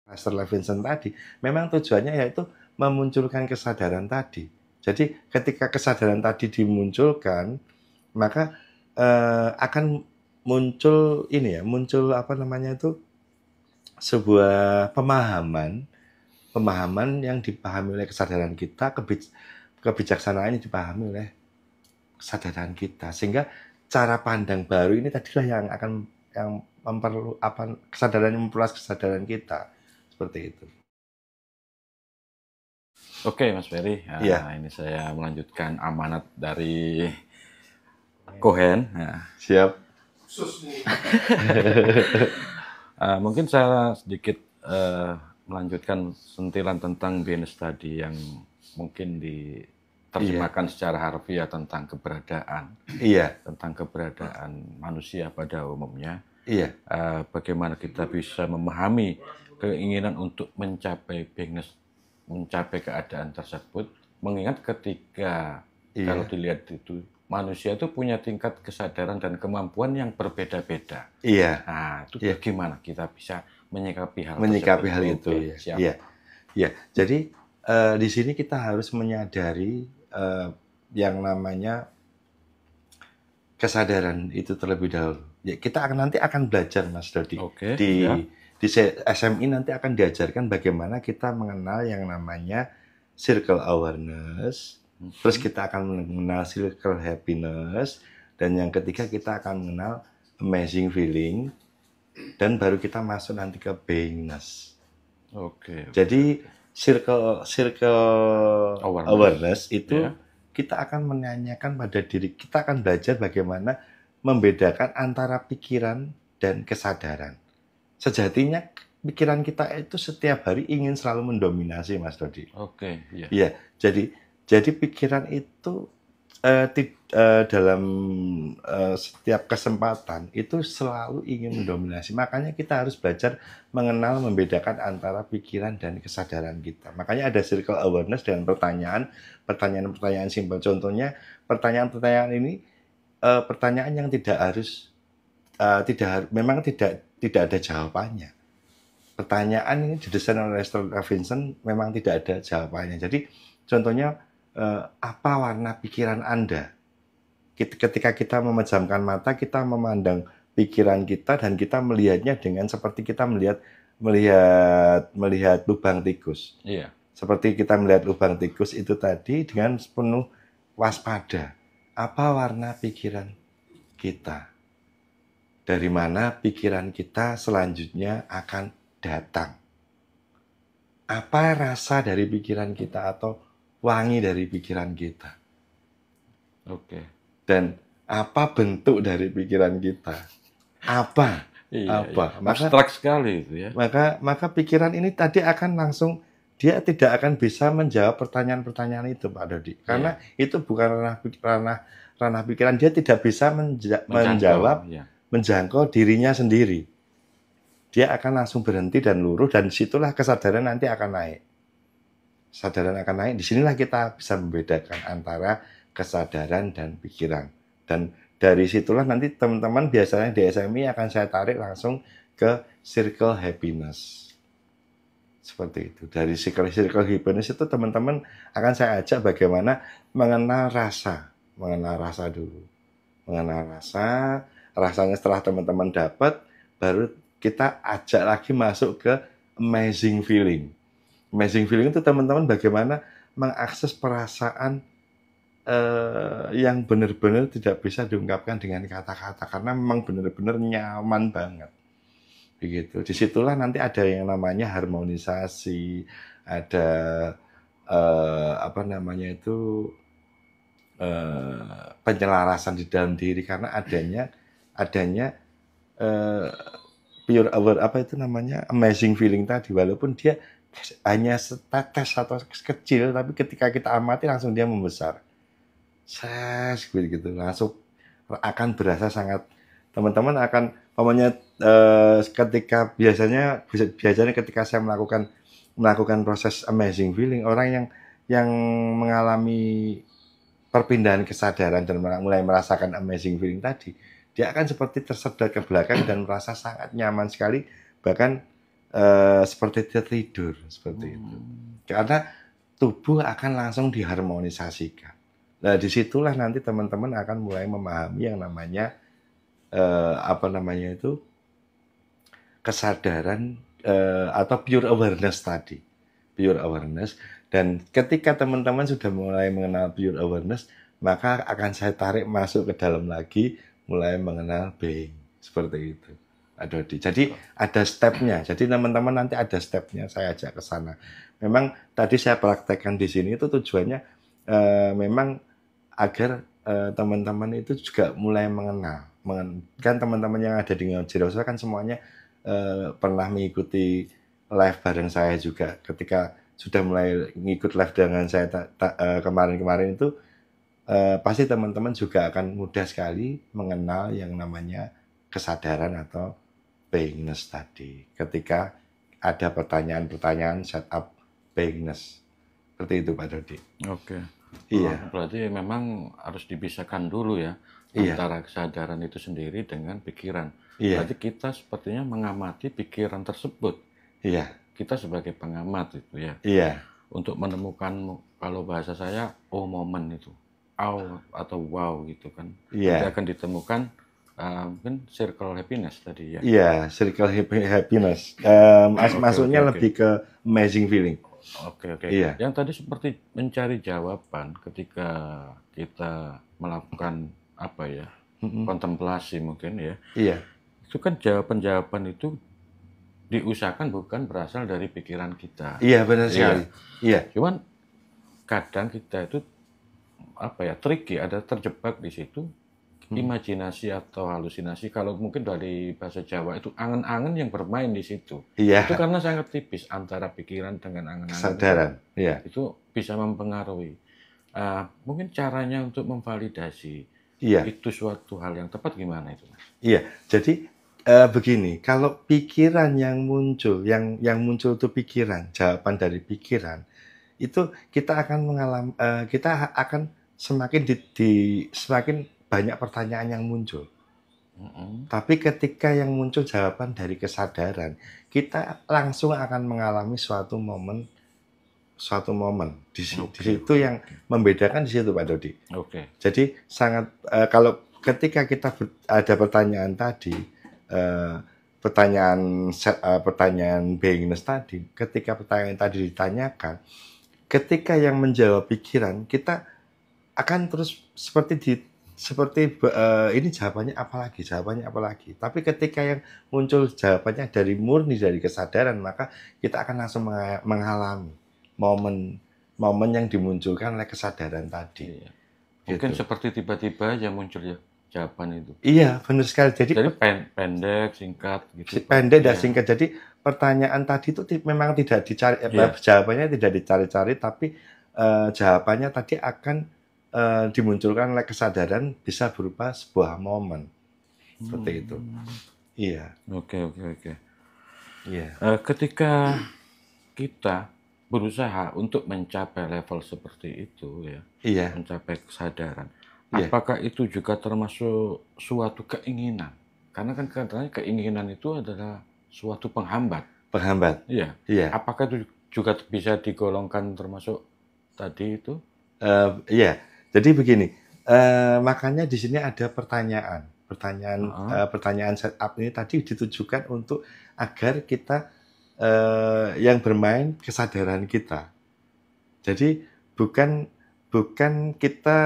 Lester Levinson tadi, memang tujuannya yaitu memunculkan kesadaran tadi. Jadi ketika kesadaran tadi dimunculkan, maka akan muncul ini ya, muncul apa namanya itu sebuah pemahaman yang dipahami oleh kesadaran kita, kebijaksanaan yang dipahami oleh kesadaran kita, sehingga cara pandang baru ini tadilah yang memperlu apa kesadaran yang memperluas kesadaran kita seperti itu. Oke, Mas Ferry. Nah, Iya. Ini saya melanjutkan amanat dari Cohen. Nah, Siap. Mungkin saya sedikit melanjutkan sentilan tentang Benes tadi yang mungkin diterjemahkan secara harfiah tentang keberadaan. Iya. Tentang keberadaan manusia pada umumnya. Iya. Bagaimana kita bisa memahami keinginan untuk mencapai Benes, mencapai keadaan tersebut, mengingat ketika kalau dilihat itu manusia itu punya tingkat kesadaran dan kemampuan yang berbeda-beda. Iya. Nah, itu bagaimana kita bisa menyikapi hal itu? Iya. Iya. Jadi di sini kita harus menyadari yang namanya kesadaran itu terlebih dahulu. Ya, kita nanti akan belajar, Mas Dodi. Di SMI nanti akan diajarkan bagaimana kita mengenal yang namanya circle awareness. Terus kita akan mengenal circle happiness, dan yang ketiga kita akan mengenal amazing feeling, dan baru kita masuk nanti ke beingness. Jadi circle awareness itu kita akan menanyakan pada diri kita, akan belajar bagaimana membedakan antara pikiran dan kesadaran. Sejatinya pikiran kita itu setiap hari ingin selalu mendominasi, Mas Dodi. Iya. Jadi pikiran itu dalam setiap kesempatan itu selalu ingin mendominasi. Makanya kita harus belajar mengenal, membedakan antara pikiran dan kesadaran kita. Makanya ada circle awareness dengan pertanyaan simpel. Contohnya pertanyaan ini pertanyaan yang memang tidak ada jawabannya. Pertanyaan ini didesain oleh Lester Levinson, memang tidak ada jawabannya. Jadi contohnya, apa warna pikiran Anda? Ketika kita memejamkan mata, kita memandang pikiran kita dan kita melihatnya dengan seperti kita melihat lubang tikus. Iya. Seperti kita melihat lubang tikus itu tadi dengan penuh waspada. Apa warna pikiran kita? Dari mana pikiran kita selanjutnya akan datang? Apa rasa dari pikiran kita atau wangi dari pikiran kita? Dan apa bentuk dari pikiran kita? Apa? Abstrak sekali itu ya. Maka pikiran ini tadi akan langsung, dia tidak akan bisa menjawab pertanyaan-pertanyaan itu, Pak Dodi. Karena itu bukan ranah pikiran, dia tidak bisa menjangkau dirinya sendiri. Dia akan langsung berhenti dan luruh, dan disitulah kesadaran nanti akan naik. Kesadaran akan naik, disinilah kita bisa membedakan antara kesadaran dan pikiran. Dan dari situlah nanti teman-teman biasanya di SMI akan saya tarik langsung ke circle happiness. Seperti itu. Dari circle happiness itu teman-teman akan saya ajak bagaimana mengenal rasa. Mengenal rasa dulu. Mengenal rasa, rasanya setelah teman-teman dapat, baru kita ajak lagi masuk ke amazing feeling. Amazing feeling itu teman-teman bagaimana mengakses perasaan yang benar-benar tidak bisa diungkapkan dengan kata-kata, karena memang benar-benar nyaman banget. Begitu. Disitulah nanti ada yang namanya harmonisasi, ada penyelarasan di dalam diri, karena adanya pure aware, amazing feeling tadi, walaupun dia hanya setetes atau kecil, tapi ketika kita amati langsung dia membesar. Begitu, langsung akan berasa sangat, teman-teman akan ketika biasanya ketika saya melakukan proses amazing feeling, orang yang mengalami perpindahan kesadaran dan mulai merasakan amazing feeling tadi, dia akan seperti tersedot ke belakang dan merasa sangat nyaman sekali, bahkan seperti tertidur seperti itu. Karena tubuh akan langsung diharmonisasikan. Nah, disitulah nanti teman-teman akan mulai memahami yang namanya kesadaran atau pure awareness tadi. Pure awareness. Dan ketika teman-teman sudah mulai mengenal pure awareness, maka akan saya tarik masuk ke dalam lagi, mulai mengenal being. Seperti itu. Dodi. Jadi ada stepnya. Jadi teman-teman nanti ada stepnya, saya ajak ke sana. Memang tadi saya praktekkan di sini itu tujuannya memang agar teman-teman itu juga mulai mengenal. Kan teman-teman yang ada di Ngojiro kan semuanya pernah mengikuti live bareng saya juga. Ketika sudah mulai ngikut live dengan saya kemarin-kemarin itu, pasti teman-teman juga akan mudah sekali mengenal yang namanya kesadaran atau beingness tadi. Ketika ada pertanyaan-pertanyaan setup beingness. Seperti itu Pak Dodi. Oke. Iya. Berarti memang harus dipisahkan dulu ya. Iya. Antara kesadaran itu sendiri dengan pikiran. Iya. Berarti kita sepertinya mengamati pikiran tersebut. Iya. Kita sebagai pengamat itu ya. Iya. Untuk menemukan, kalau bahasa saya, momen itu. Atau wow gitu kan. Iya. Nanti akan ditemukan mungkin circle happiness tadi ya. Iya, circle happiness. Masuknya lebih ke amazing feeling. Oke. Iya. Yang tadi seperti mencari jawaban ketika kita melakukan kontemplasi mungkin ya. Iya. Itu kan jawaban-jawaban itu diusahakan bukan berasal dari pikiran kita. Iya, benar sekali. Iya. Cuman kadang kita itu tricky, ada terjebak di situ. Imajinasi atau halusinasi, kalau mungkin dari bahasa Jawa itu angan-angan yang bermain di situ. Iya. Itu karena sangat tipis antara pikiran dengan angan-angan. Kesadaran. Iya. Itu bisa mempengaruhi. Mungkin caranya untuk memvalidasi itu suatu hal yang tepat gimana itu, Mas? Iya. Jadi begini, kalau pikiran yang muncul, yang muncul itu pikiran, jawaban dari pikiran, itu kita akan mengalami, kita akan semakin semakin banyak pertanyaan yang muncul. Tapi ketika yang muncul jawaban dari kesadaran, kita langsung akan mengalami suatu momen di situ yang membedakan di situ Pak Dodi. Jadi sangat kalau ketika kita ada pertanyaan tadi, pertanyaan beingness tadi, ketika pertanyaan tadi ditanyakan, ketika yang menjawab pikiran, kita akan terus seperti ini jawabannya apa lagi. Tapi ketika yang muncul jawabannya murni dari kesadaran, maka kita akan langsung mengalami momen yang dimunculkan oleh kesadaran tadi. Mungkin seperti tiba-tiba aja muncul ya jawaban itu. Iya, benar sekali. Jadi pendek, singkat gitu. Pendek dan singkat. Jadi pertanyaan tadi itu memang tidak dicari, jawabannya tidak dicari-cari, tapi jawabannya tadi akan dimunculkan oleh kesadaran, bisa berupa sebuah momen seperti itu. Iya. Oke. Iya. Ketika kita berusaha untuk mencapai level seperti itu ya, mencapai kesadaran, apakah itu juga termasuk suatu keinginan? Karena kan katanya keinginan itu adalah suatu penghambat. Iya. Apakah itu juga bisa digolongkan termasuk tadi itu? Iya. Jadi begini, makanya di sini ada pertanyaan setup ini tadi ditujukan untuk agar kita yang bermain kesadaran kita. Jadi bukan kita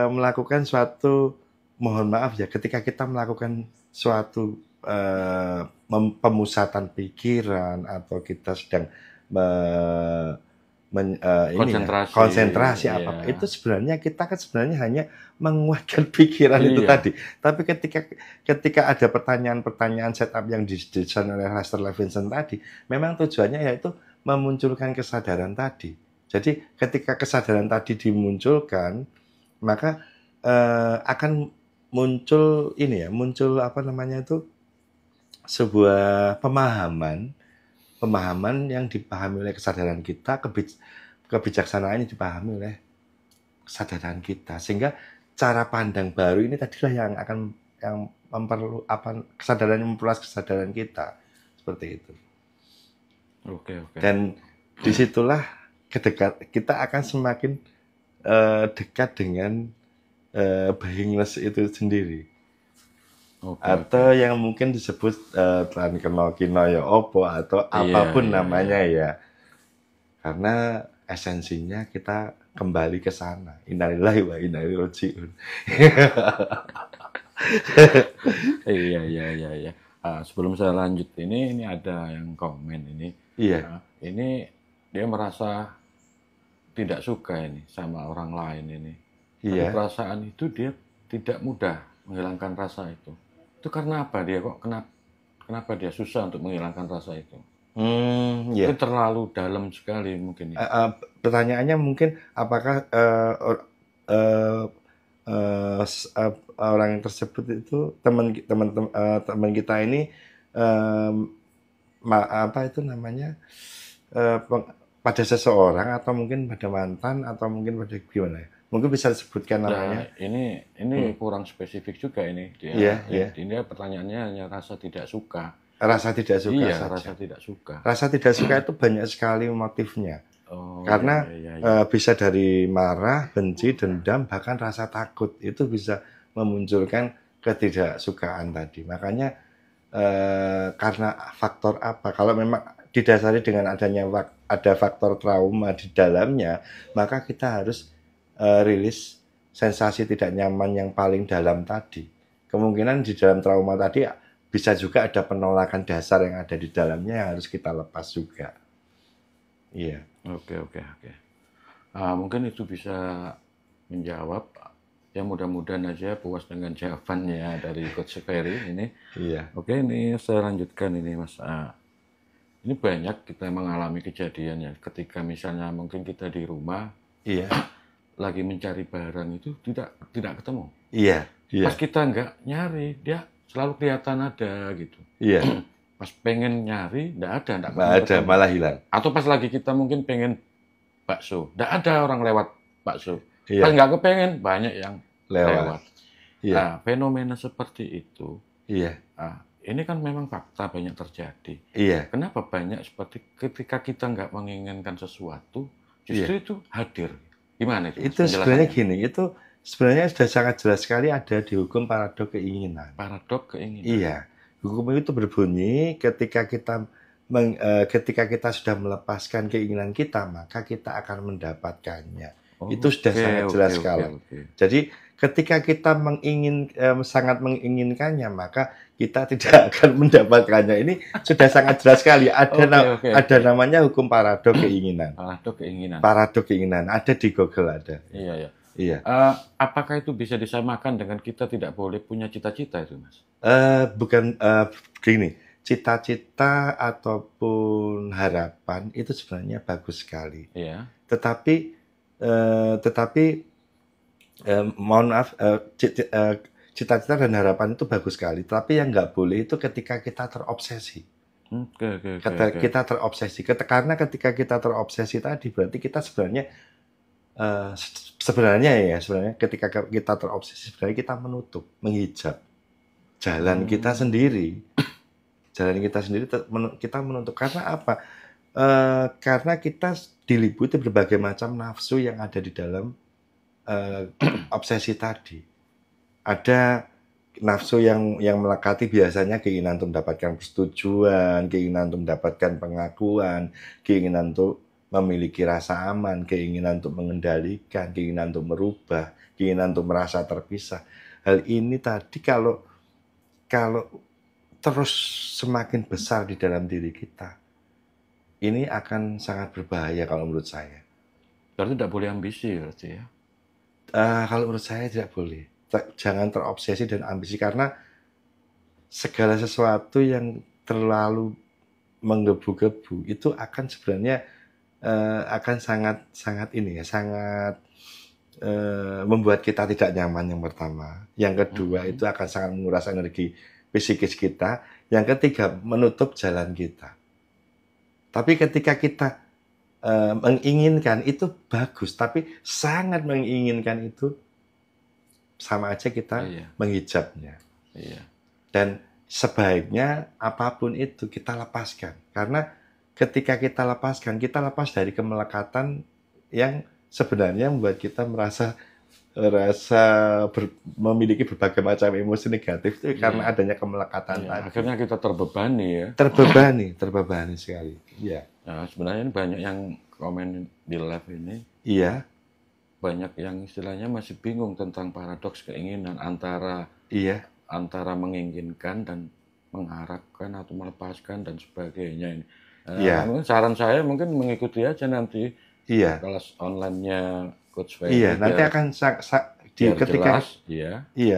melakukan suatu, mohon maaf ya, ketika kita melakukan suatu pemusatan pikiran atau kita sedang konsentrasi apa itu, sebenarnya kita kan hanya menguatkan pikiran itu tadi. Tapi ketika ada pertanyaan setup yang didesain oleh Lester Levinson tadi, memang tujuannya yaitu memunculkan kesadaran tadi. Jadi ketika kesadaran tadi dimunculkan, maka akan muncul sebuah pemahaman yang dipahami oleh kesadaran kita, kebijaksanaan yang dipahami oleh kesadaran kita, sehingga cara pandang baru ini tadilah yang kesadaran yang memperluas kesadaran kita, seperti itu. Oke, oke. Dan disitulah kita akan semakin dekat dengan beingness itu sendiri. Oke, oke. Atau yang mungkin disebut tan kena kina ya opo atau Iya, apapun iya, iya. namanya ya. Karena esensinya kita kembali ke sana. Innalillahi wa inna ilaihi raji'un. Iya, iya, iya, iya. Sebelum saya lanjut ini ada yang komen ini. Iya, Ini dia merasa tidak suka ini sama orang lain ini. Tapi iya. perasaan itu dia tidak mudah menghilangkan rasa itu. Itu karena apa dia kok kenapa dia susah untuk menghilangkan rasa itu? Iya. Mungkin terlalu dalam sekali mungkin ya. Pertanyaannya mungkin apakah eh, orang tersebut itu teman kita ini eh, apa itu namanya pada seseorang atau mungkin pada mantan atau mungkin pada gimana ya? Mungkin bisa disebutkan Nah, namanya. ini kurang spesifik juga ini. Iya, iya. Dia pertanyaannya hanya rasa tidak suka. Rasa tidak suka Iya, saja. rasa tidak suka. Rasa tidak suka itu banyak sekali motifnya. Oh, iya, Karena iya, iya, iya. bisa dari marah, benci, dendam, bahkan rasa takut itu bisa memunculkan ketidaksukaan tadi. Makanya karena faktor apa? Kalau memang didasari dengan adanya ada faktor trauma di dalamnya, maka kita harus rilis sensasi tidak nyaman yang paling dalam tadi. Kemungkinan di dalam trauma tadi bisa juga ada penolakan dasar yang ada di dalamnya yang harus kita lepas juga. Iya. Oke, oke, oke. Mungkin itu bisa menjawab. Ya mudah-mudahan aja puas dengan jawabannya dari Coach Ferry ini. Iya. Oke, ini saya lanjutkan ini Mas. Ini banyak kita mengalami kejadian ya. Ketika misalnya mungkin kita di rumah Iya. lagi mencari barang itu tidak ketemu. Iya. Iya. Pas kita nggak nyari, dia selalu kelihatan ada gitu. Iya. Pas pengen nyari, nggak ada, nggak Nggak ada, ketemu. malah hilang. Atau pas lagi kita mungkin pengen bakso, nggak ada orang lewat bakso. Iya. Pas nggak kepengen, banyak yang lewat. Iya. Nah, fenomena seperti itu, Iya. ini kan memang fakta banyak terjadi. Iya. Kenapa banyak seperti ketika kita nggak menginginkan sesuatu, Iya. justru itu hadir. Gimana itu? Mas, Itu sebenarnya penjelasannya? gini, itu sebenarnya sudah sangat jelas sekali ada di hukum paradok keinginan. Paradok keinginan. Iya. Hukum itu berbunyi ketika kita sudah melepaskan keinginan kita, maka kita akan mendapatkannya. Itu sudah sangat jelas sekali. Jadi ketika kita sangat menginginkannya, maka kita tidak akan mendapatkannya. Ini sudah sangat jelas sekali. Ada namanya hukum paradok keinginan. Paradok keinginan. Paradok keinginan. Ada di Google ada. Iya, iya. Iya. Apakah itu bisa disamakan dengan kita tidak boleh punya cita-cita itu, Mas? Bukan begini. Cita-cita ataupun harapan itu sebenarnya bagus sekali. Iya. Tetapi mohon maaf, cita-cita dan harapan itu bagus sekali. Tapi yang nggak boleh itu ketika kita terobsesi. Kita terobsesi. Karena ketika kita terobsesi tadi berarti kita sebenarnya ketika kita terobsesi sebenarnya kita menutup, menghijab jalan kita sendiri. Jalan kita sendiri kita menutup. Karena apa? Karena kita diliputi berbagai macam nafsu yang ada di dalam obsesi tadi. Ada nafsu yang melekati biasanya keinginan untuk mendapatkan persetujuan, keinginan untuk mendapatkan pengakuan, keinginan untuk memiliki rasa aman, keinginan untuk mengendalikan, keinginan untuk merubah, keinginan untuk merasa terpisah. Hal ini tadi kalau terus semakin besar di dalam diri kita, ini akan sangat berbahaya kalau menurut saya. Berarti tidak boleh ambisi berarti ya? Kalau menurut saya tidak boleh. Jangan terobsesi dan ambisi karena segala sesuatu yang terlalu menggebu-gebu itu akan sebenarnya akan sangat membuat kita tidak nyaman yang pertama. Yang kedua itu akan sangat menguras energi psikis kita. Yang ketiga menutup jalan kita. Tapi ketika kita menginginkan itu bagus, tapi sangat menginginkan itu sama aja kita menghijabnya. Iya. Dan sebaiknya apapun itu kita lepaskan, karena ketika kita lepas dari kemelekatan yang sebenarnya membuat kita memiliki berbagai macam emosi negatif itu karena adanya kemelekatan tadi. Akhirnya kita terbebani ya. Terbebani sekali. Iya. Nah, sebenarnya ini banyak yang komen di live ini. Iya. Banyak yang istilahnya masih bingung tentang paradoks keinginan antara menginginkan dan mengharapkan atau melepaskan dan sebagainya ini. Mungkin saran saya mungkin mengikuti aja nanti kelas online-nya Coach Ferry. Iya, nanti akan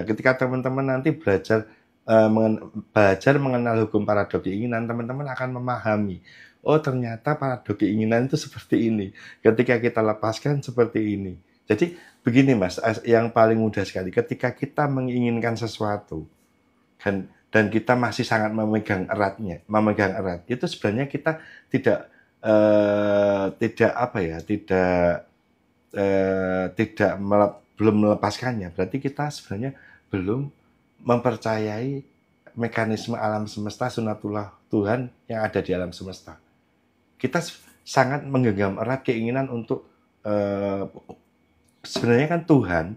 ketika teman-teman nanti belajar mengenal hukum paradoks keinginan, teman-teman akan memahami, oh ternyata paradoks keinginan itu seperti ini. Ketika kita lepaskan seperti ini. Jadi begini Mas, yang paling mudah sekali, ketika kita menginginkan sesuatu dan kita masih sangat memegang erat, itu sebenarnya kita belum melepaskannya. Berarti kita sebenarnya belum mempercayai mekanisme alam semesta, sunatullah Tuhan yang ada di alam semesta. Kita sangat menggenggam erat keinginan untuk sebenarnya kan Tuhan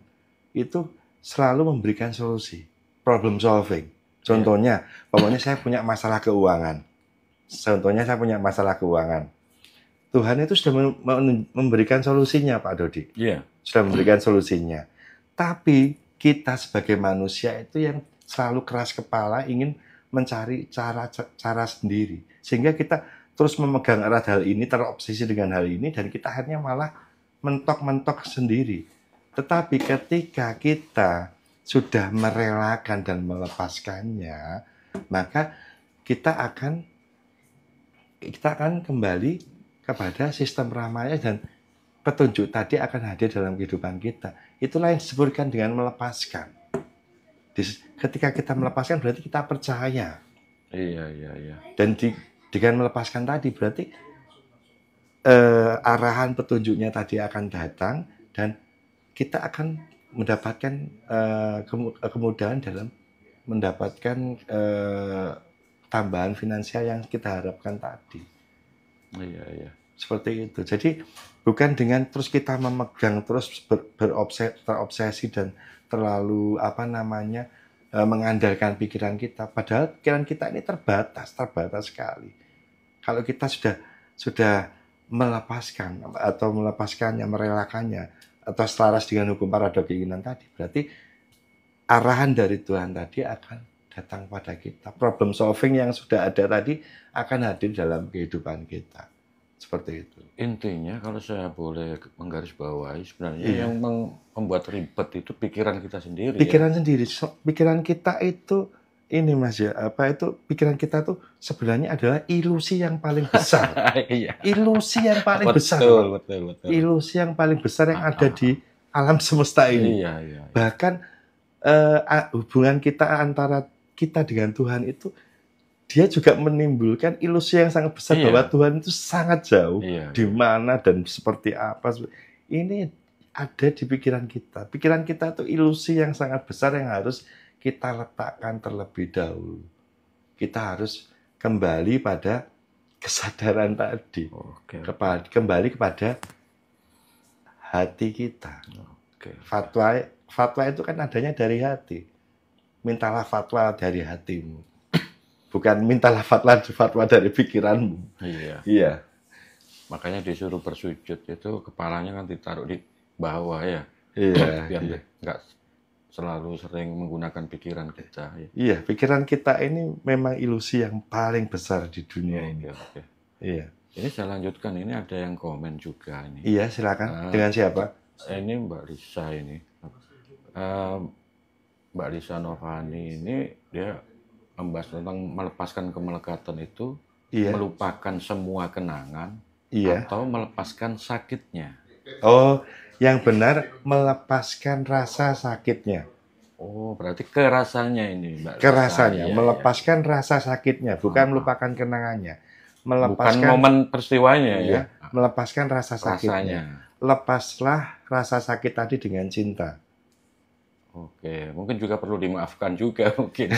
itu selalu memberikan solusi, problem solving. Contohnya, pokoknya saya punya masalah keuangan. Tuhan itu sudah memberikan solusinya, Pak Dodi. Sudah memberikan solusinya. Tapi kita sebagai manusia itu yang selalu keras kepala ingin mencari cara sendiri. Sehingga kita terus memegang erat hal ini, terobsesi dengan hal ini, dan kita akhirnya malah mentok-mentok sendiri. Tetapi ketika kita sudah merelakan dan melepaskannya, maka kita akan kembali kepada sistem ramanya dan petunjuk tadi akan hadir dalam kehidupan kita. Itulah yang disebutkan dengan melepaskan. Ketika kita melepaskan berarti kita percaya. Iya. Dan dengan melepaskan tadi berarti arahan petunjuknya tadi akan datang dan kita akan mendapatkan kemudahan dalam mendapatkan tambahan finansial yang kita harapkan tadi. Iya. Seperti itu. Jadi bukan dengan terus kita memegang terus terobsesi dan terlalu mengandalkan pikiran kita. Padahal pikiran kita ini terbatas sekali. Kalau kita sudah melepaskannya, merelakannya, atau selaras dengan hukum paradoks keinginan tadi, berarti arahan dari Tuhan tadi akan datang pada kita. Problem solving yang sudah ada tadi akan hadir dalam kehidupan kita. Seperti itu. Intinya kalau saya boleh menggarisbawahi, sebenarnya yang membuat ribet itu pikiran kita sendiri. Pikiran kita itu ini Mas ya, pikiran kita tuh sebenarnya adalah ilusi yang paling besar. Ilusi yang paling besar. Betul. Ilusi yang paling besar yang ada di alam semesta ini. Iya. Bahkan hubungan kita antara kita dengan Tuhan itu dia juga menimbulkan ilusi yang sangat besar bahwa Tuhan itu sangat jauh, di mana dan seperti apa. Ini ada di pikiran kita. Pikiran kita itu ilusi yang sangat besar yang harus kita letakkan terlebih dahulu. Kita harus kembali pada kesadaran tadi. Kembali kepada hati kita. Fatwa itu kan adanya dari hati. Mintalah fatwa dari hatimu. Bukan mintalah fatwa dari pikiranmu. Iya. Makanya disuruh bersujud itu kepalanya kan ditaruh di bawah ya. Biar nggak selalu sering menggunakan pikiran kita. Iya, pikiran kita ini memang ilusi yang paling besar di dunia ini. Iya. Ini saya lanjutkan. Ini ada yang komen juga ini. Iya, silakan. Dengan siapa? Ini Mbak Lisa ini. Mbak Lisa Novani ini dia membahas tentang melepaskan kemelekatan itu, melupakan semua kenangan, atau melepaskan sakitnya. Oh, yang benar melepaskan rasa sakitnya. Oh, berarti kerasanya ini, Mbak. Kerasanya, melepaskan rasa sakitnya, bukan melupakan kenangannya. Bukan momen peristiwanya ya. Melepaskan rasa sakitnya. Lepaslah rasa sakit tadi dengan cinta. Oke, mungkin juga perlu dimaafkan juga mungkin.